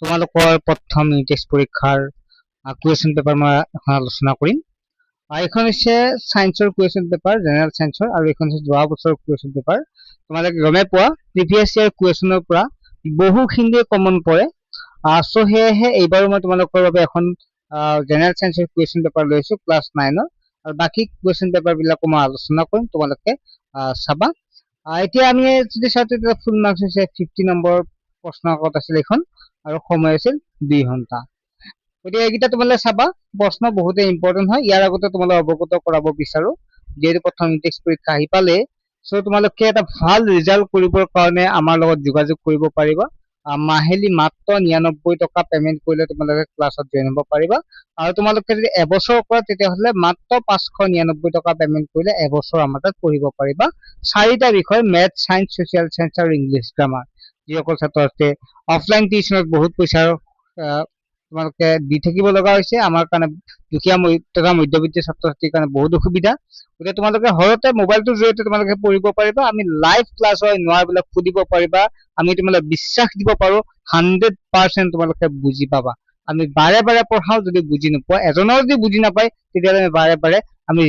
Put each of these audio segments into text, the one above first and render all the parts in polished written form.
তোমালোকৰ প্ৰথম টেষ্ট পৰীক্ষাৰ কুৱেশ্যন পেপাৰ মই এখন আলোচনা কৰিম। এইখন হৈছে সায়েন্সৰ কুৱেশ্যন পেপাৰ, জেনেৰেল সায়েন্সৰ, আৰু এইখন হৈছে যোৱা বছৰৰ কুৱেশ্যন পেপাৰ। তোমালোকে গমে পোৱা প্ৰিভিয়াছ ইয়াৰ কুৱেশ্যনৰ পৰা বহুখিনি কমন পৰে। সো সেয়েহে এইবাৰো মই তোমালোকৰ বাবে এখন জেনেৰেল সায়েন্সৰ কুৱেশ্যন পেপাৰ লৈছো ক্লাছ 9ৰ, আৰু বাকি কুৱেশ্যন পেপাৰ বিলাকো মই আলোচনা কৰিম, তোমালোকে চাবা। এতিয়া আমি যদি চাওঁ তেতিয়া ফুল মাৰ্কছ হৈছে 50 নম্বৰ প্ৰশ্ন কাকত আছিল এইখন, আৰু সময় আছিল 2 ঘণ্টা। গতিকে এইকেইটা তোমালোকে চাবা, প্ৰশ্ন বহুতেই ইম্পৰ্টেন্ট হয়। ইয়াৰ আগতে তোমালোক অৱগত কৰাব বিচাৰো, যিহেতু প্ৰথম টেষ্ট পৰীক্ষা আহি পালে, সো তোমালোকে এটা ভাল ৰিজাল্ট কৰিবৰ কাৰণে আমাৰ লগত যোগাযোগ কৰিব পাৰিবা। মাহিলী মাত্ৰ 99 টকা পেমেন্ট কৰিলে তোমালোকে ক্লাছত জইন হ'ব পাৰিবা, আৰু তোমালোকে যদি এবছৰ কৰা তেতিয়াহ'লে মাত্ৰ 599 টকা পেমেন্ট কৰিলে এবছৰ আমাৰ তাত পঢ়িব পাৰিবা। 4টা বিষয়, মেথ, সায়েন্স, ছচিয়েল সায়েন্স আৰু ইংলিছ গ্ৰামাৰ। যিসকল ছাত্ৰ আছে অফলাইন টিউচনত বহুত পইচাৰ তোমালোকে দি থাকিব লগা হৈছে, আমাৰ কাৰণে দুখীয়া তথা মধ্যবিত্ত ছাত্ৰ ছাত্ৰীৰ কাৰণে বহুত অসুবিধা। গতিকে তোমালোকে ঘৰতে মোবাইলটোৰ জৰিয়তে তোমালোকে পঢ়িব পাৰিবা। আমি লাইভ ক্লাছ হয়, নোৱাৰবিলাক সুধিব পাৰিবা। আমি তোমালোকে বিশ্বাস দিব পাৰো 100% তোমালোকে বুজি পাবা। আমি বাৰে বাৰে পঢ়াও, যদি বুজি নোপোৱা, এজনৰ যদি বুজি নাপায় তেতিয়াহ'লে আমি বাৰে বাৰে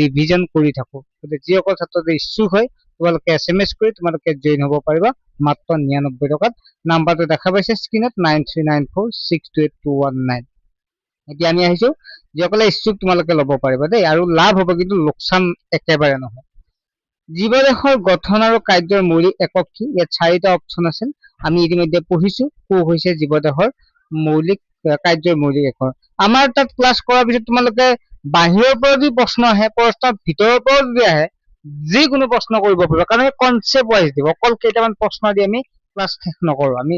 ৰিভিজন কৰি থাকো। গতিকে যিসকল ছাত্ৰ ইচ্ছুক হয় তোমালোকে SMS কৰি তোমালোকে জইন হ'ব পাৰিবা মাত্ৰ 99 টকাত। নাম্বাৰটো দেখা পাইছে স্ক্ৰীনত 9394628219। এতিয়া আমি আহিছো, যিসকলে ইচ্ছুক তোমালোকে ল'ব পাৰিবা দেই, আৰু লাভ হ'ব, কিন্তু লোকচান একেবাৰে নহয়। জীৱদেহৰ গঠন আৰু কাৰ্যৰ মৌলিক একক কি? ইয়াত 4টা অপচন আছে, আমি ইতিমধ্যে পঢ়িছো। কো হৈছে জীৱদেহৰ মৌলিক কাৰ্যৰ মৌলিক একক। আমাৰ তাত ক্লাছ কৰাৰ পিছত তোমালোকে বাহিৰৰ পৰা যদি প্ৰশ্ন আহে, প্ৰশ্নৰ ভিতৰৰ পৰা যদি আহে, যিকোনো প্ৰশ্ন কৰিব পাৰিবা, কাৰণ কনচেপ্ট ৱাইজ দিব। অকল কেইটামান প্ৰশ্ন দি আমি ক্লাছ শেষ নকৰো, আমি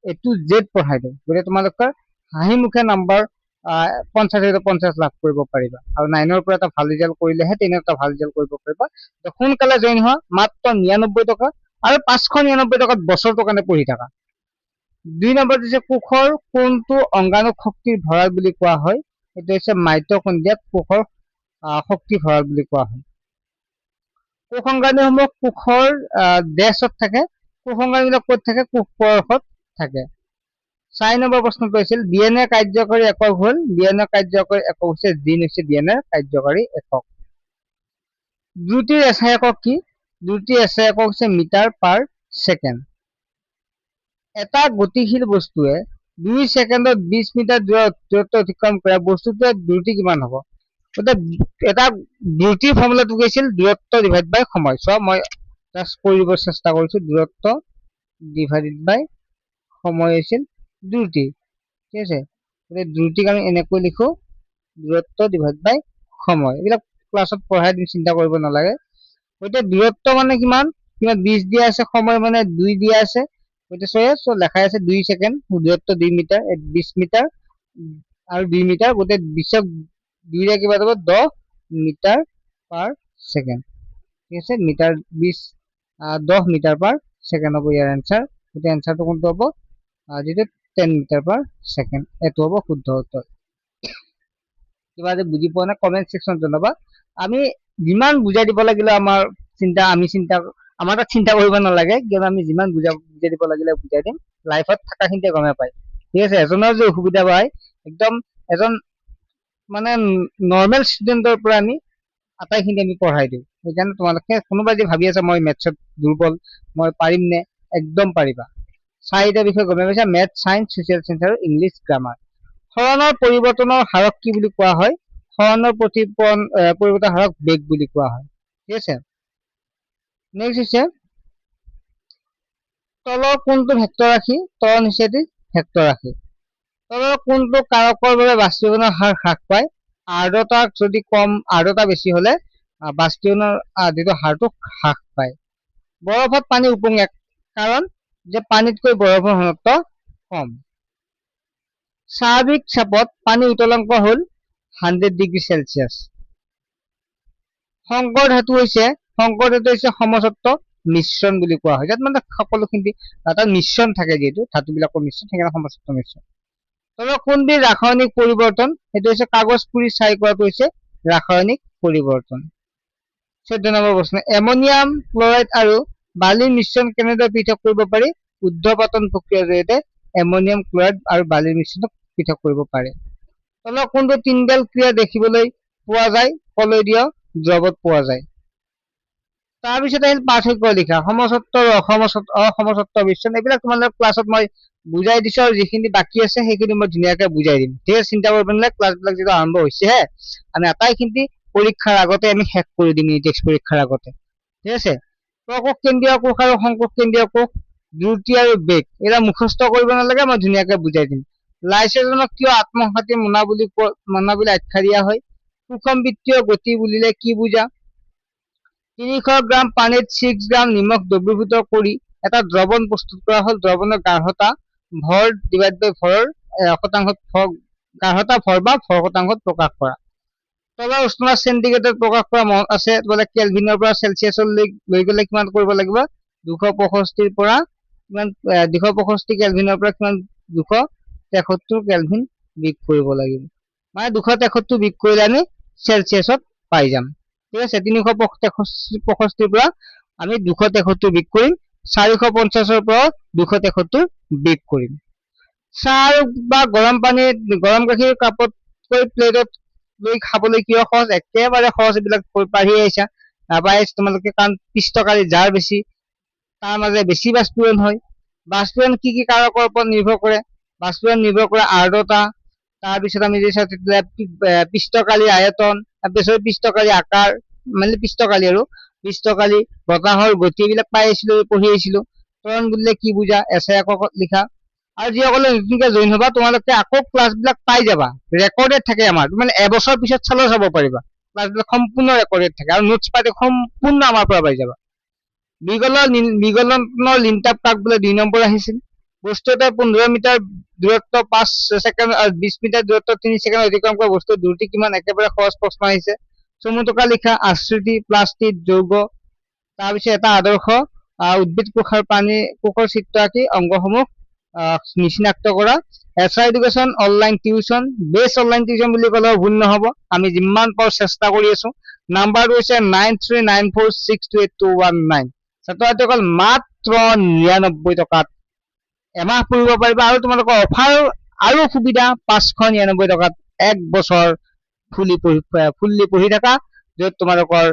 A to Z পঢ়াই দিওঁ। গতিকে তোমালোকৰ হাঁহি মুখে নাম্বাৰ 50 লাভ কৰিব পাৰিবা, আৰু 9ৰ পৰা এটা ভাল ৰিজাল্ট কৰিলেহে 10ত এটা ভাল ৰিজাল্ট কৰিব পাৰিবা। সোনকালে জইন হোৱা, মাত্ৰ 99 টকা, আৰু 599 টকাত বছৰটোৰ কাৰণে পঢ়ি থাকা। 2 নম্বৰ দিছে, কোষৰ কোনটো অংগাণুক শক্তিৰ ভঁৰাল বুলি কোৱা হয়? এইটো হৈছে মাইটকণ্ড্ৰিয়াক কোষৰ শক্তি ভঁৰাল বুলি কোৱা হয়। কোষ অংগাণুসমূহ কোষৰ ডেছত থাকে। কোষ অংগাণুবিলাক ক'ত থাকে? কোষ পৰশত থাকে। 4 নম্বৰ প্ৰশ্নটো হৈছিল DNA কাৰ্যকৰী একক হ'ল, DNA কাৰ্যকৰী একক হৈছে জিন, হৈছে DNA কাৰ্যকৰী একক। দ্ৰুতিৰ এছআই একক কি? দ্ৰুতিৰ এছআই একক হৈছে মিটাৰ পাৰ ছেকেণ্ড। এটা গতিশীল বস্তুৱে 2 ছেকেণ্ডত 20 মিটাৰ দূৰত্ব অতিক্ৰম কৰে, বস্তুটোৰ দ্ৰুতি কিমান হ'ব? এটা দ্ৰুতিৰ ফৰ্মুলাটো কৈছিল দূৰত্ব ডিভাইড বাই সময়। চোৱা, মই জাষ্ট কৰিব চেষ্টা কৰিছো। দূৰত্ব ডিভাইডেড বাই সময় হৈছিল দ্ৰুতি, ঠিক আছে। দ্ৰুতিক আমি এনেকৈ লিখো, দূৰত্ব ডিভাইড বাই সময়। এইবিলাক ক্লাছত পঢ়াই দিম, চিন্তা কৰিব নালাগে। গতিকে দূৰত্ব মানে কিমান? 20 দিয়া আছে, সময় মানে 2 দিয়া আছে। গতিকে লেখাই আছে 2 ছেকেণ্ড, দূৰত্ব 2 মিটাৰ, 20 মিটাৰ আৰু 2 মিটাৰ, গোটেই 20ক 2ৰে কিবা যাব 10 মিটাৰ পাৰ ছেকেণ্ড, ঠিক আছে। মিটাৰ 10 মিটাৰ পাৰ ছেকেণ্ড হ'ব ইয়াৰ এনচাৰ। গতিকে এনচাৰটো কোনটো হ'ব? যিটো 10 মিটাৰ পাৰ ছেকেণ্ড, এইটো হ'ব শুদ্ধ উত্তৰ। কিবা যদি বুজি পোৱা নাই কমেন্ট সেকশন জনাবা। আমি যিমান বুজাই দিব লাগিলে আমাৰ তাত চিন্তা কৰিব নালাগে, কিয়নো আমি যিমান বুজাই দিব লাগিলে বুজাই দিম। লাইফত থাকাখিনিতে গমে পায়, ঠিক আছে। এজনৰ যে অসুবিধা পায়, একদম এজন মানে নৰ্মেল ষ্টুডেণ্টৰ পৰা আমি আটাইখিনি আমি পঢ়াই দিওঁ। সেইকাৰণে তোমালোকে কোনোবাই যে ভাবি আছে মই মেথছত দুৰ্বল, মই পাৰিম নে? একদম পাৰিবা। 4টা বিষয় গমে পাইছা, মেথ, সায়েন্স, ছচিয়েল সায়েন্স আৰু ইংলিছ গ্ৰামাৰ। সৰণৰ পৰিৱৰ্তনৰ হাৰক কি বুলি কোৱা হয়? সৰণৰ পৰিৱৰ্তন হাৰক বেগ বুলি কোৱা হয়, ঠিক আছে। নেক্সট হৈছে, তলৰ কোনটো ভেক্টৰ ৰাশি ত্বৰণ নিষেধী ভেক্টৰ ৰাশি? তলৰ কোনটো কাৰকৰ বাবে বাষ্পীভৱনৰ হাৰ হ্ৰাস পায়? আৰ্দ্ৰতা যদি কম, আৰ্দ্ৰতা বেছি হলে বাষ্পীভৱনৰ যিটো হাৰটো হ্ৰাস পায়। বৰফত পানী উপঙে, কাৰণ যে পানীতকৈ বৰফৰ ঘনত্ব কম। স্বাভাৱিক চাপত পানী উতলাংক হ'ল 100 ডিগ্ৰী চেলচিয়াছ। সংকৰ ধাতু হৈছে সমসত্ব মিশ্ৰণ বুলি কোৱা হয়, যাত মানে সকলোখিনি এটা মিশ্ৰণ থাকে, যিহেতু ধাতুবিলাকৰ মিশ্ৰণ, সেইকাৰণে সমসত্ব মিশ্ৰণ। কোনবিধ ৰাসায়নিক পৰিৱৰ্তন? সেইটো হৈছে কাগজ পুৰি ছাই কৰাটো হৈছে ৰাসায়নিক পৰিৱৰ্তন। 14 নম্বৰ প্ৰশ্ন, এমনিয়াম ক্লৰাইড আৰু বালিৰ মিশ্ৰণ কেনেদৰে পৃথক কৰিব পাৰি? ঊৰ্ধ্বপাতন প্ৰক্ৰিয়াৰ জৰিয়তে এমনিয়াম ক্লৰাইড আৰু বালিৰ মিশ্ৰণক পৃথক কৰিব পাৰে। তলৰ কোনটো তিনিডাল ক্ৰিয়া দেখিবলৈ পোৱা যায় কলয়ীয় দ্ৰৱত পোৱা যায়? তাৰপিছত আহিল পাৰ্থক্য লিখা, সমসত্ব আৰু অসমসত্ব মিশ্ৰণ। এইবিলাক তোমালোকে ক্লাছত মই বুজাই দিছো, আৰু যিখিনি বাকী আছে সেইখিনি মই ধুনীয়াকে বুজাই দিম। ঠিক আছে, চিন্তা কৰিব নালাগে, ক্লাছ বিলাক যিটো আৰম্ভ হৈছেহে, আমি আটাইখিনি পৰীক্ষাৰ আগতে আমি শেষ কৰি দিম, টেক্সট পৰীক্ষাৰ আগতে। ঠিক আছে, প্ৰকোষ কেন্দ্ৰীয় কোষ আৰু সংকোষ কেন্দ্ৰীয় কোষ, দ্ৰুতি আৰু বেগ, এইবিলাক মুখস্থ কৰিব নালাগে, মই ধুনীয়াকে বুজাই দিম। লাইচোজনক কিয় আত্মঘাতী মোনা বুলি আখ্যা দিয়া হয়? সুষম বৃত্তীয় গতি বুলিলে কি বুজা? 300 গ্ৰাম পানীত 6 গ্ৰাম নিমখ দ্ৰৱীভূত কৰি এটা দ্ৰৱণ প্ৰস্তুত কৰা হল। দ্ৰৱণৰ গাঢ়তা ভৰ ডিভাইড বাই ভৰৰ শতাংশত, গাঢ়তা ভৰ বা ভৰ শতাংশত প্ৰকাশ কৰা। তলৰ উষ্ণতা চেণ্টিগ্ৰেডত প্ৰকাশ কৰা মনত আছে বোলে, কেলভিনৰ পৰা চেলচিয়াছলৈ লৈ গলে কিমান কৰিব লাগিব? 265 পৰা কিমান, 265 কেলভিনৰ পৰা কিমান, 273 কেলভিন বিয়োগ কৰিব লাগিব। মানে 273 বিয়োগ কৰিলে আমি চেলচিয়াছত পাই যাম। ঠিক আছে, 365 পৰা আমি 273 বিয়োগ কৰিম, 450 পৰা 273 বিয়োগ কৰিম। চাহ বা গৰম পানীত, গৰম গাখীৰ কাপতকৈ প্লেটত লৈ খাবলৈ কিয় সহজ? একেবাৰে সহজ, এইবিলাক পাঢ়ি আহিছা, নাপাই তোমালোকে, কাৰণ পিষ্টকাৰী যাৰ বেছি তাৰ মাজে বেছি বাষ্পীভৱন হয়। বাষ্পীভৱন কি কি কাৰকৰ ওপৰত নিৰ্ভৰ কৰে? বাষ্পীভৱন নিৰ্ভৰ কৰে আৰ্দ্ৰতা, তাৰপিছত আমি যদি চাওঁ তেতিয়া পিষ্টকালী আয়তন, তাৰপিছত পিষ্টকালী আকাৰ, মানে পিষ্টকালী আৰু পিষ্টকালী, বতাহৰ গতি, এইবিলাক পাই আহিছিলো, পঢ়ি আহিছিলো। ত্বৰণ বুলিলে কি বুজা? এছাই এককত লিখা। আৰু যিসকলে নতুনকে জইন হবা, তোমালোকে আকৌ ক্লাছ বিলাক পাই যাবা, ৰেকৰ্ডেড থাকে আমাৰ, মানে এবছৰ পিছত চালেও চাব পাৰিবা, ক্লাছ বিলাক সম্পূৰ্ণ ৰেকৰ্ডেড থাকে, আৰু নোটছ পাই সম্পূৰ্ণ আমাৰ পৰা পাই যাবা। বিগলনৰ লিনটাপ কাক বোলে? 2 নম্বৰ আহিছিল। বস্তু এটা 15 মিটাৰ দূৰত্ব 5 ছেকেণ্ড আৰু 20 মিটাৰ দূৰত্ব 3 ছেকেণ্ড অতিক্ৰম কৰা বস্তুৰ দ্ৰুতি কিমান? একেবাৰে সহজ প্ৰশ্ন আহিছে। চমুটকা লিখা, আশ্ৰিতি, প্লাষ্টিক, যৌগ। তাৰপিছত এটা আদৰ্শ উদ্ভিদ কোষ আৰু প্ৰাণী কোষৰ চিত্ৰ আঁকি অংগসমূহ চিনাক্ত কৰা। এছাই education online tuition, best online tuition বুলি ক'লেও ভুল নহব, আমি যিমান পাৰো চেষ্টা কৰি আছো। নাম্বাৰটো হৈছে 9394628219। ছাত্ৰ ছাত্ৰীসকল মাত্ৰ 99 টকাত এমাহ পঢ়িব পাৰিবা, আৰু তোমালোকৰ অফাৰ আৰু সুবিধা 599 টকাত 1 বছৰ ফুল্লি পঢ়ি থাকা, য'ত তোমালোকৰ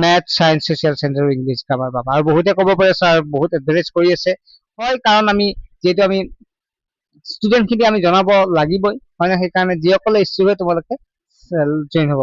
মেথ, সায়েন্স, ছচিয়েল চেঞ্চ আৰু ইংলিছ গ্ৰামাৰ পাবা। আৰু বহুতে ক'ব পাৰে ছাৰ বহুত এডভাৰেজ কৰি আছে, হয়, কাৰণ আমি যিহেতু আমি ষ্টুডেন্ট খিনি আমি জনাব লাগিবই, হয় না? সেইকাৰণে যিসকলে ইচ্ছুক হয় তোমালোকে জইন হ'ব।